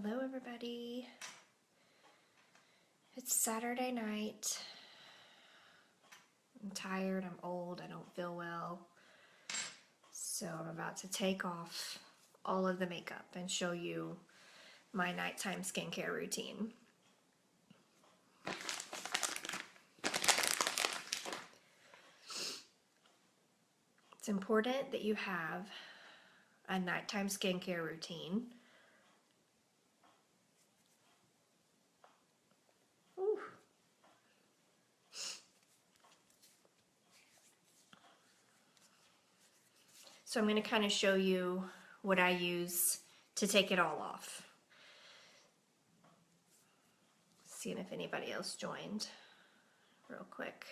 Hello everybody. It's Saturday night. I'm tired, I'm old, I don't feel well. So I'm about to take off all of the makeup and show you my nighttime skincare routine. It's important that you have a nighttime skincare routine. Ooh. So I'm going to kind of show you what I use to take it all off. Seeing if anybody else joined real quick.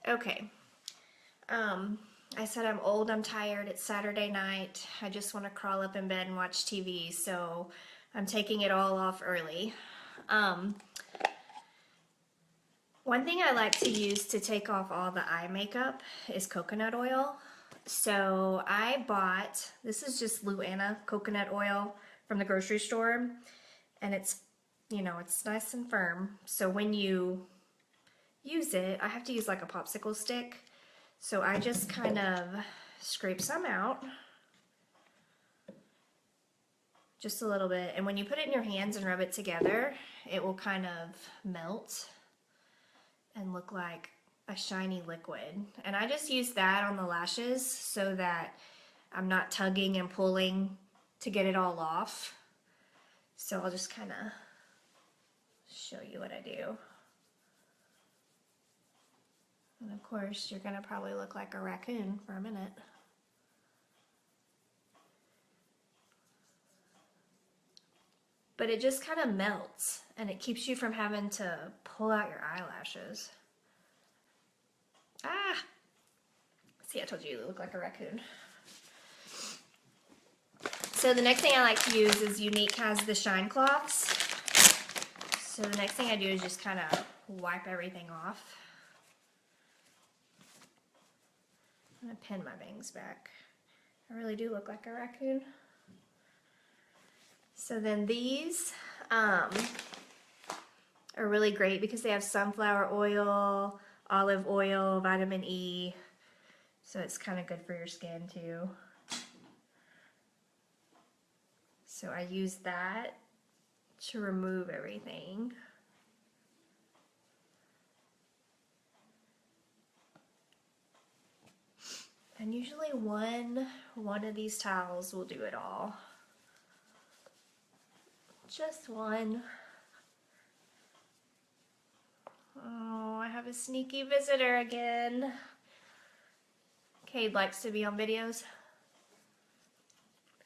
Okay. I said I'm old, I'm tired, it's Saturday night, I just want to crawl up in bed and watch TV, so I'm taking it all off early. One thing I like to use to take off all the eye makeup is coconut oil. So I bought, this is just Luana coconut oil from the grocery store, and it's, you know, it's nice and firm. So when you use it, I have to use like a popsicle stick. So I just kind of scrape some out, just a little bit. And when you put it in your hands and rub it together, it will kind of melt and look like a shiny liquid. And I just use that on the lashes so that I'm not tugging and pulling to get it all off. So I'll just kind of show you what I do. And of course, you're gonna probably look like a raccoon for a minute. But it just kind of melts and it keeps you from having to pull out your eyelashes. Ah! See, I told you you look like a raccoon. So the next thing I like to use is Younique has the shine cloths. So the next thing I do is just kind of wipe everything off. I'm gonna pin my bangs back. I really do look like a raccoon. So then these are really great because they have sunflower oil, olive oil, vitamin E. So it's kind of good for your skin too. So I use that to remove everything. And usually one of these towels will do it all. Just one. Oh, I have a sneaky visitor again. Cade likes to be on videos.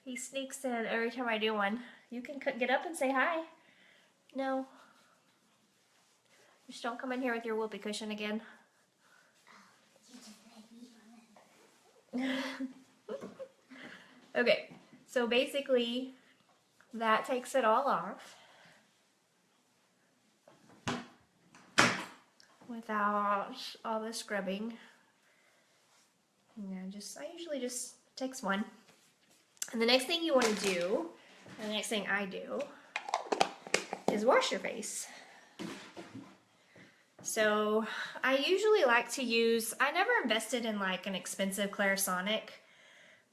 He sneaks in every time I do one. You can get up and say hi. No. Just don't come in here with your whoopee cushion again. Okay, so basically that takes it all off without all the scrubbing. I usually just takes one. And the next thing you want to do, and the next thing I do, is wash your face. So I usually like to use, I never invested in like an expensive Clarisonic,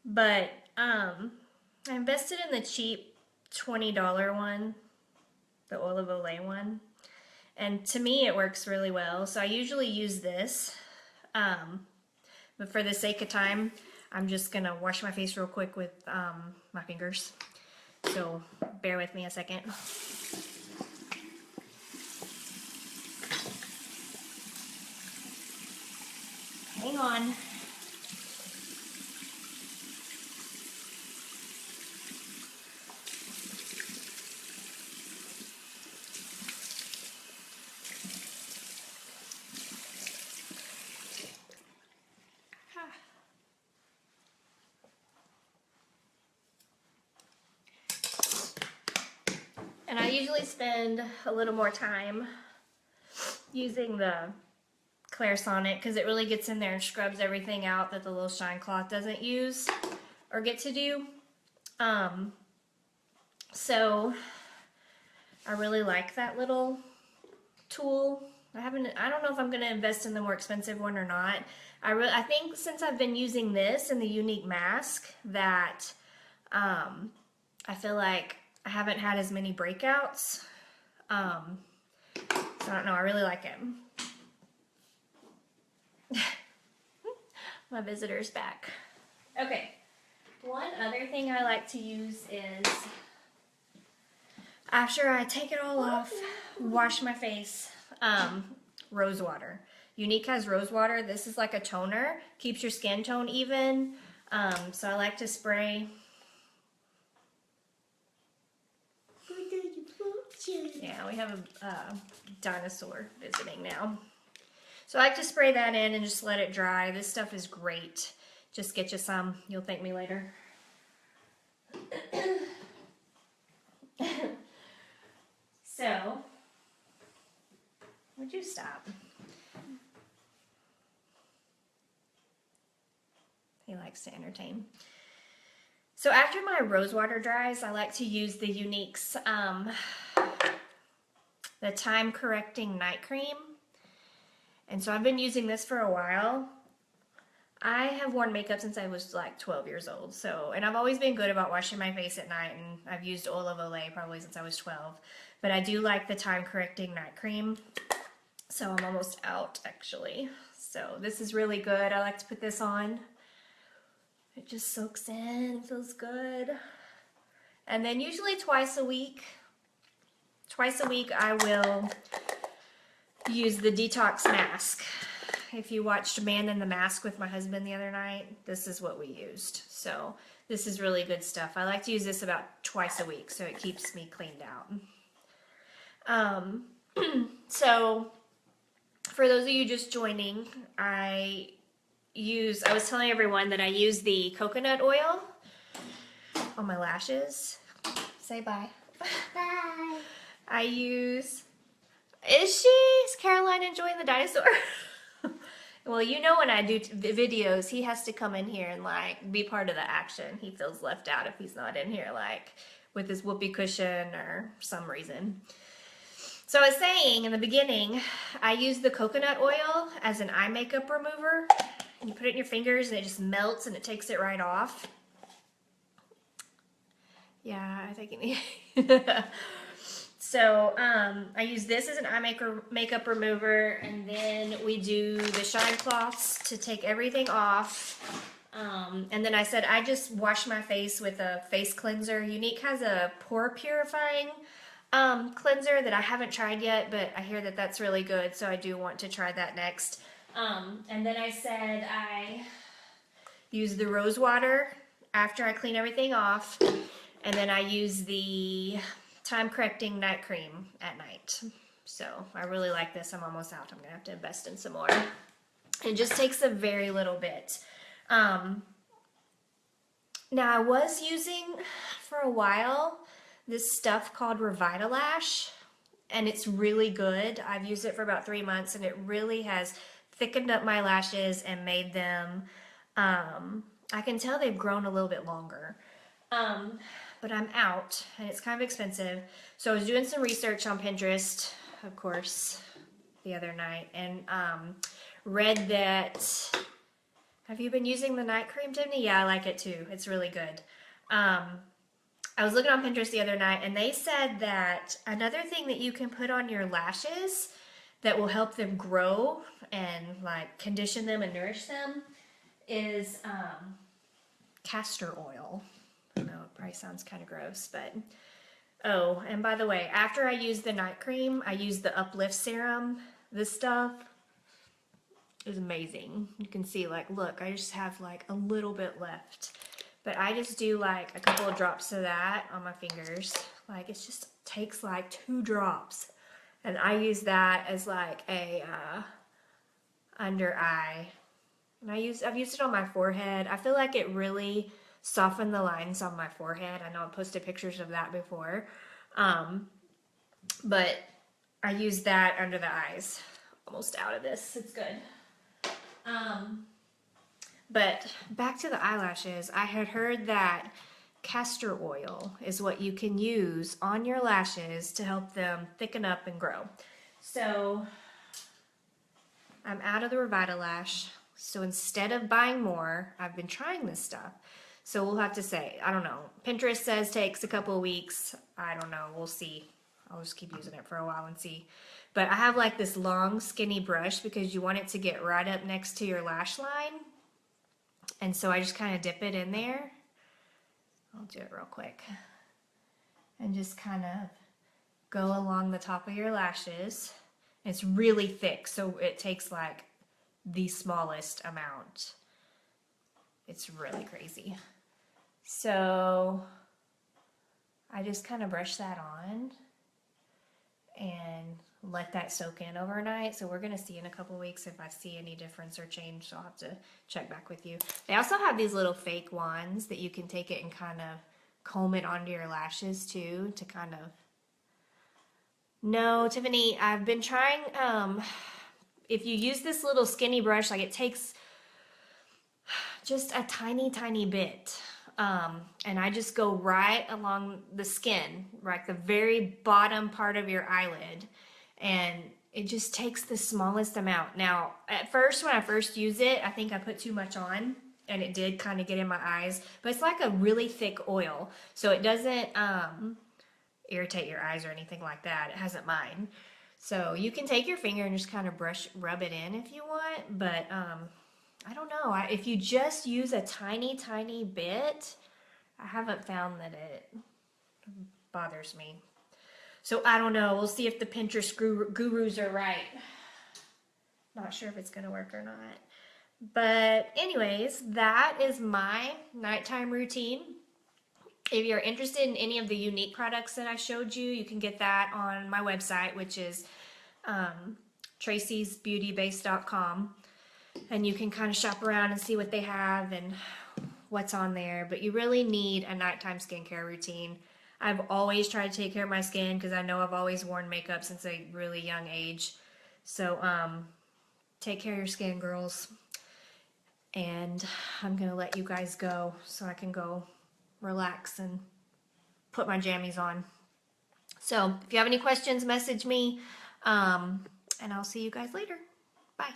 but I invested in the cheap $20 one, the Oil of Olay one. And to me it works really well. So I usually use this, but for the sake of time, I'm just gonna wash my face real quick with my fingers. So bear with me a second. Hang on. And I usually spend a little more time using the Clarisonic because it really gets in there and scrubs everything out that the little shine cloth doesn't use or get to do. So I really like that little tool. I don't know if I'm going to invest in the more expensive one or not. I think since I've been using this and the Younique mask that I feel like I haven't had as many breakouts. So I don't know, I really like it. My visitor's back. Okay, one other thing I like to use is after I take it all off, wash my face, rose water. Younique has rose water. This is like a toner, keeps your skin tone even. So I like to spray. Yeah, we have a dinosaur visiting now. So I like to spray that in and just let it dry. This stuff is great. Just get you some. You'll thank me later. So, would you stop? He likes to entertain. So after my rose water dries, I like to use the Younique's the Time Correcting Night Cream. And so I've been using this for a while. I have worn makeup since I was like 12 years old. And I've always been good about washing my face at night, and I've used Oil of Olay probably since I was 12. But I do like the Time Correcting Night Cream. So I'm almost out actually. So this is really good. I like to put this on. It just soaks in, feels good. And then usually twice a week I will use the detox mask. If you watched Man in the Mask with my husband the other night, this is what we used. So this is really good stuff. I like to use this about twice a week so it keeps me cleaned out. So for those of you just joining, I was telling everyone that I use the coconut oil on my lashes. Say bye. Bye. Is Caroline enjoying the dinosaur? Well, you know when I do videos, he has to come in here and like be part of the action. He feels left out if he's not in here like with his whoopee cushion or some reason. So I was saying in the beginning, I use the coconut oil as an eye makeup remover. You put it in your fingers and it just melts and it takes it right off. Yeah, I think it So I use this as an eye makeup remover, and then we do the shine cloths to take everything off. And then I said I just wash my face with a face cleanser. Younique has a pore purifying cleanser that I haven't tried yet, but I hear that that's really good, so I do want to try that next. And then I said I use the rose water after I clean everything off, and then I use the Time Correcting Night Cream at night. So I really like this. I'm almost out. I'm gonna have to invest in some more. It just takes a very little bit. Now I was using for a while this stuff called Revitalash, and it's really good. I've used it for about 3 months, and it really has thickened up my lashes and made them, I can tell they've grown a little bit longer. But I'm out, and it's kind of expensive. So I was doing some research on Pinterest, of course, the other night, and read that, have you been using the night cream, Tiffany? Yeah, I like it too. It's really good. I was looking on Pinterest the other night, and they said that another thing that you can put on your lashes that will help them grow and like condition them and nourish them is castor oil. I know it probably sounds kind of gross, but oh, and by the way, after I use the night cream, I use the Uplift Serum. This stuff is amazing. You can see, like, look, I just have like a little bit left, but I just do like a couple of drops of that on my fingers. Like, it just takes like 2 drops, and I use that as like a under eye. And I've used it on my forehead. I feel like it really soften the lines on my forehead. I know I posted pictures of that before. But I use that under the eyes almost out of this. It's good. But back to the eyelashes. I had heard that castor oil is what you can use on your lashes to help them thicken up and grow. So I'm out of the Revitalash. So instead of buying more, I've been trying this stuff. So we'll have to say, I don't know. Pinterest says takes a couple of weeks. I don't know. We'll see. I'll just keep using it for a while and see. But I have like this long skinny brush because you want it to get right up next to your lash line. And so I just kind of dip it in there. I'll do it real quick. And just kind of go along the top of your lashes. It's really thick, so it takes like the smallest amount. It's really crazy. So I just kind of brush that on and let that soak in overnight. So we're going to see in a couple weeks if I see any difference or change. So I'll have to check back with you. They also have these little fake wands that you can take it and kind of comb it onto your lashes too to kind of... No, Tiffany, I've been trying, if you use this little skinny brush, like it takes just a tiny, tiny bit. And I just go right along the skin, like the very bottom part of your eyelid. And it just takes the smallest amount. Now, at first, when I first use it, I think I put too much on. And it did kind of get in my eyes. But it's like a really thick oil. So it doesn't irritate your eyes or anything like that. It hasn't mine. So you can take your finger and just kind of rub it in if you want. But I don't know. If you just use a tiny, tiny bit, I haven't found that it bothers me. So I don't know. We'll see if the Pinterest gurus are right. Not sure if it's going to work or not. But anyways, that is my nighttime routine. If you're interested in any of the Younique products that I showed you, you can get that on my website, which is tracysbeautybase.com. And you can kind of shop around and see what they have and what's on there. But you really need a nighttime skincare routine. I've always tried to take care of my skin because I know I've always worn makeup since a really young age. So take care of your skin, girls. And I'm going to let you guys go so I can go relax and put my jammies on. So if you have any questions, message me. And I'll see you guys later. Bye.